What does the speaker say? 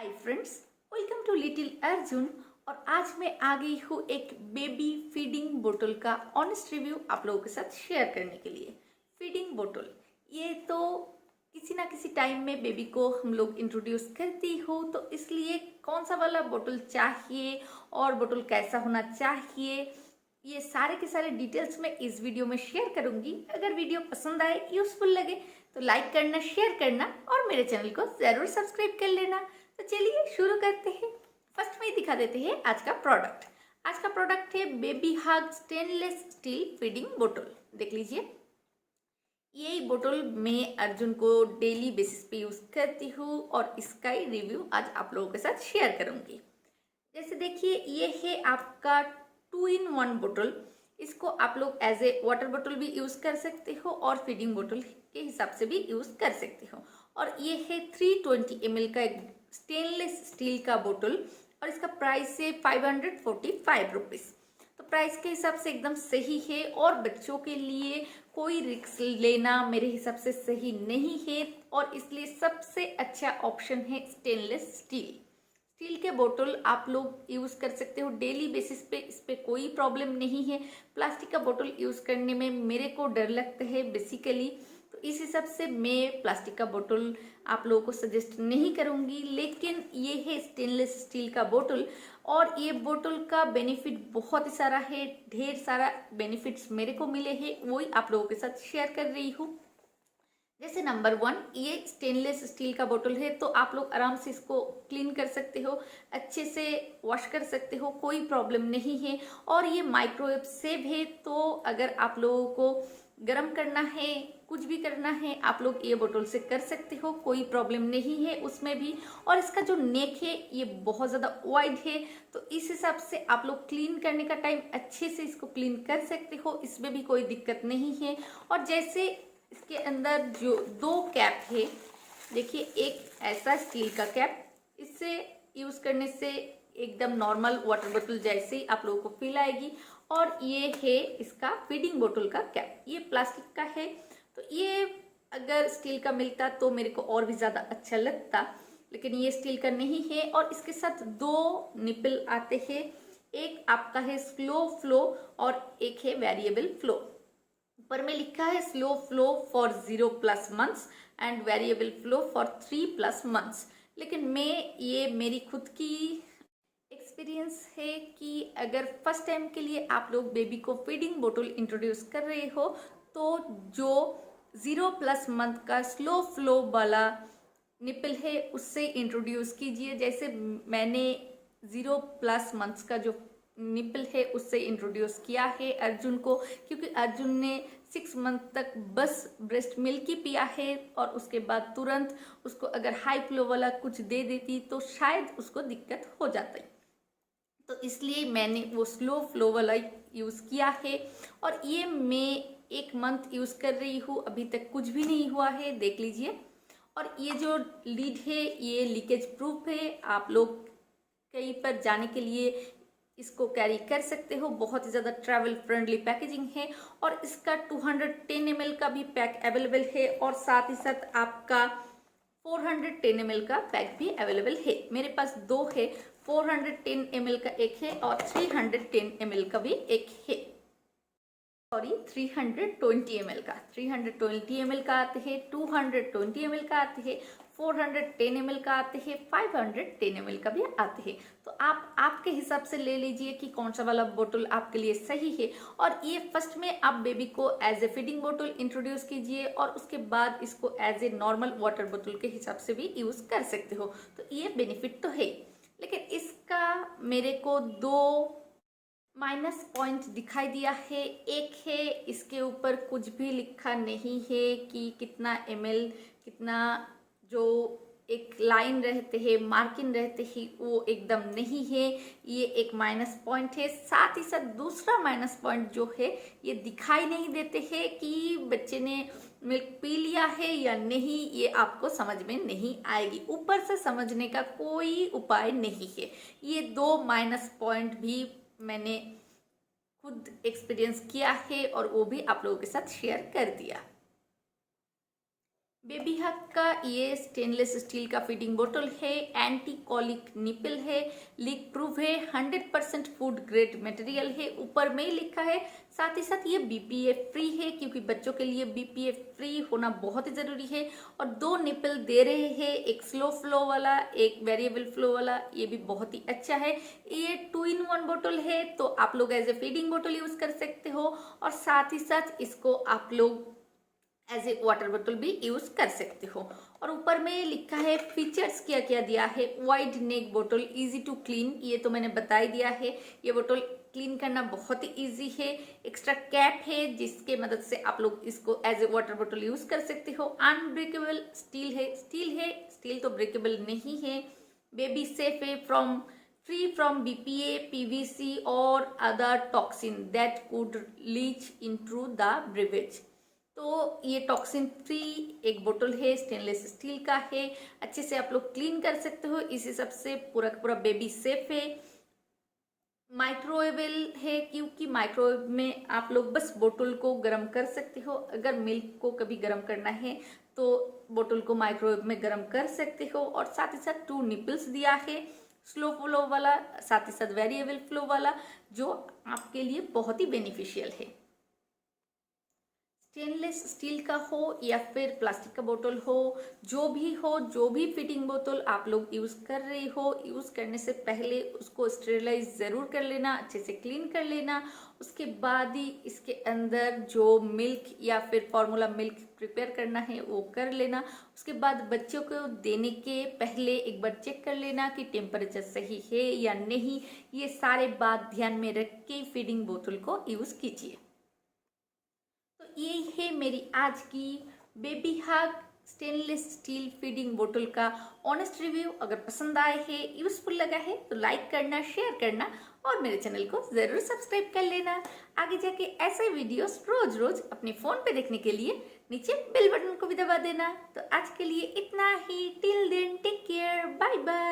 Hi friends, welcome to little Arjun. और आज मैं आ गई हूँ एक बेबी फीडिंग बोतल का ऑनेस्ट रिव्यू आप लोगों के साथ शेयर करने के लिए। फीडिंग बोतल ये तो किसी ना किसी टाइम में बेबी को हम लोग इंट्रोड्यूस करती हो, तो इसलिए कौन सा वाला बोतल चाहिए और बोतल कैसा होना चाहिए, ये सारे के सारे डिटेल्स मैं इस वीडियो में शेयर करूंगी। अगर वीडियो पसंद आए, यूजफुल लगे तो लाइक करना, शेयर करना और मेरे चैनल को जरूर सब्सक्राइब कर लेना। तो चलिए शुरू करते हैं। फर्स्ट में दिखा देते हैं आज का प्रोडक्ट। आज का प्रोडक्ट है बेबी हग स्टेनलेस स्टील फीडिंग बोतल। देख लीजिए, ये बोतल मैं अर्जुन को डेली बेसिस पे यूज करती हूँ और इसका ही रिव्यू आज आप लोगों के साथ शेयर करूंगी। जैसे देखिए, ये है आपका 2-in-1 बोतल। इसको आप लोग एज ए वाटर बोतल भी यूज कर सकते हो और फीडिंग बोतल के हिसाब से भी यूज कर सकते हो। और ये है 320 ml का एक स्टेनलेस स्टील का बोतल और इसका प्राइस है 545 रुपीज। तो प्राइस के हिसाब से एकदम सही है और बच्चों के लिए कोई रिस्क लेना मेरे हिसाब से सही नहीं है और इसलिए सबसे अच्छा ऑप्शन है स्टेनलेस स्टील। स्टील के बोतल आप लोग यूज़ कर सकते हो डेली बेसिस पे, इस पे कोई प्रॉब्लम नहीं है। प्लास्टिक का बोतल यूज़ करने में मेरे को डर लगता है बेसिकली, तो इस हिसाब से मैं प्लास्टिक का बोतल आप लोगों को सजेस्ट नहीं करूँगी। लेकिन ये है स्टेनलेस स्टील का बोतल और ये बोतल का बेनिफिट बहुत ही सारा है, ढेर सारा बेनिफिट्स मेरे को मिले हैं, वही आप लोगों के साथ शेयर कर रही हूँ। जैसे नंबर 1, ये स्टेनलेस स्टील का बोतल है तो आप लोग आराम से इसको क्लीन कर सकते हो, अच्छे से वॉश कर सकते हो, कोई प्रॉब्लम नहीं है। और ये माइक्रोवेव सेव है, तो अगर आप लोगों को गर्म करना है, कुछ भी करना है, आप लोग ये बोतल से कर सकते हो, कोई प्रॉब्लम नहीं है उसमें भी। और इसका जो नेक है ये बहुत ज़्यादा वाइड है, तो इस हिसाब से आप लोग क्लीन करने का टाइम अच्छे से इसको क्लीन कर सकते हो, इसमें भी कोई दिक्कत नहीं है। और जैसे इसके अंदर जो 2 कैप है, देखिए, एक ऐसा स्टील का कैप, इससे यूज करने से एकदम नॉर्मल वाटर बोतल जैसे ही आप लोगों को फील आएगी। और ये है इसका फीडिंग बोतल का कैप, ये प्लास्टिक का है, तो ये अगर स्टील का मिलता तो मेरे को और भी ज़्यादा अच्छा लगता, लेकिन ये स्टील का नहीं है। और इसके साथ 2 निपल आते हैं, एक आपका है स्लो फ्लो और एक है वेरिएबल फ्लो। ऊपर में लिखा है slow flow for 0+ months and variable flow for 3+ months. लेकिन ये मेरी खुद की एक्सपीरियंस है कि अगर फर्स्ट टाइम के लिए आप लोग बेबी को फीडिंग बोतल इंट्रोड्यूस कर रहे हो तो जो 0+ मंथ का स्लो फ्लो वाला निपल है उससे इंट्रोड्यूस कीजिए। जैसे मैंने 0+ मंथ्स का जो निपल है उससे इंट्रोड्यूस किया है अर्जुन को, क्योंकि अर्जुन ने 6 मंथ तक बस ब्रेस्ट मिल्क ही पिया है और उसके बाद तुरंत उसको अगर हाई फ्लो वाला कुछ दे देती तो शायद उसको दिक्कत हो जाती। तो इसलिए मैंने वो स्लो फ्लो वाला यूज़ किया है और ये मैं 1 मंथ यूज़ कर रही हूँ, अभी तक कुछ भी नहीं हुआ है, देख लीजिए। और ये जो लीड है ये लीकेज प्रूफ है, आप लोग कहीं पर जाने के लिए इसको कैरी कर सकते हो, बहुत ही ज़्यादा ट्रैवल फ्रेंडली पैकेजिंग है। और इसका 210 ml का भी पैक अवेलेबल है और साथ ही साथ आपका 410 ml का पैक भी अवेलेबल है। मेरे पास 2 है, 410 ml का एक है और 310 ml का भी एक है। सॉरी, 320 ml का, 320 ml का आते हैं, 220 ml का आते हैं, 410 ml का आते हैं, 510 ml का भी आते हैं। तो आप आपके हिसाब से ले लीजिए कि कौन सा वाला बोतल आपके लिए सही है। और ये फर्स्ट में आप बेबी को एज ए फीडिंग बोतल इंट्रोड्यूस कीजिए और उसके बाद इसको एज ए नॉर्मल वाटर बोतल के हिसाब से भी यूज़ कर सकते हो, तो ये बेनिफिट तो है। लेकिन इसका मेरे को 2 माइनस पॉइंट दिखाई दिया है। एक है, इसके ऊपर कुछ भी लिखा नहीं है कि कितना ml, कितना जो एक लाइन रहते हैं, मार्किंग रहते हैं, वो एकदम नहीं है, ये एक माइनस पॉइंट है। साथ ही साथ दूसरा माइनस पॉइंट जो है, ये दिखाई नहीं देते हैं कि बच्चे ने मिल्क पी लिया है या नहीं, ये आपको समझ में नहीं आएगी, ऊपर से समझने का कोई उपाय नहीं है। ये 2 माइनस पॉइंट भी मैंने खुद एक्सपीरियंस किया है और वो भी आप लोगों के साथ शेयर कर दिया। बेबी हग का ये स्टेनलेस स्टील का फीडिंग बोतल है, एंटी कॉलिक निपल है, लीक प्रूफ है, 100% फूड ग्रेड मटेरियल है, ऊपर में ही लिखा है। साथ ही साथ ये बीपीए फ्री है, क्योंकि बच्चों के लिए बीपीए फ्री होना बहुत ही जरूरी है। और 2 निपल दे रहे हैं, एक स्लो फ्लो वाला, एक वेरिएबल फ्लो वाला, ये भी बहुत ही अच्छा है। ये 2 in 1 बोतल है, तो आप लोग एज ए फीडिंग बोतल यूज कर सकते हो, और साथ ही साथ इसको आप लोग एज ए वाटर बोतल भी यूज कर सकते हो। और ऊपर में लिखा है फीचर्स क्या क्या दिया है। वाइड नेक बोतल, इजी टू क्लीन, ये तो मैंने बता ही दिया है। ये बोतल क्लीन करना बहुत ही इजी है। एक्स्ट्रा कैप है, जिसके मदद से आप लोग इसको एज ए वाटर बोतल यूज कर सकते हो। अनब्रेकेबल स्टील है, स्टील तो ब्रेकेबल नहीं है। बेबी सेफ है, फ्री फ्रॉम बीपीए, पीवीसी और other toxin that could leach into the beverage. तो ये टॉक्सिन फ्री एक बोतल है, स्टेनलेस स्टील का है, अच्छे से आप लोग क्लीन कर सकते हो। इस हिसाब से पूरा पूरा बेबी सेफ है। माइक्रोवेबल है, क्योंकि माइक्रोवेव में आप लोग बस बोतल को गर्म कर सकते हो। अगर मिल्क को कभी गर्म करना है तो बोतल को माइक्रोवेव में गर्म कर सकते हो। और साथ ही साथ 2 निपल्स दिया है, स्लो फ्लो वाला, साथ ही साथ वेरिएबल फ्लो वाला, जो आपके लिए बहुत ही बेनिफिशियल है। स्टेनलेस स्टील का हो या फिर प्लास्टिक का बोतल हो, जो भी फिटिंग बोतल आप लोग यूज़ कर रहे हो, यूज़ करने से पहले उसको स्टेरिलाइज ज़रूर कर लेना, अच्छे से क्लीन कर लेना। उसके बाद ही इसके अंदर जो मिल्क या फिर फॉर्मूला मिल्क प्रिपेयर करना है वो कर लेना। उसके बाद बच्चों को देने के पहले एक बार चेक कर लेना कि टेम्परेचर सही है या नहीं। ये सारे बात ध्यान में रख के फीडिंग बोतल को यूज़ कीजिए। तो यही है मेरी आज की बेबी हग स्टेनलेस स्टील फीडिंग बोतल का ऑनेस्ट रिव्यू। अगर पसंद आए है, यूजफुल लगा है, तो लाइक करना, शेयर करना और मेरे चैनल को जरूर सब्सक्राइब कर लेना। आगे जाके ऐसे वीडियोस रोज रोज अपने फोन पे देखने के लिए नीचे बेल बटन को भी दबा देना। तो आज के लिए इतना ही। Till then take care, bye bye.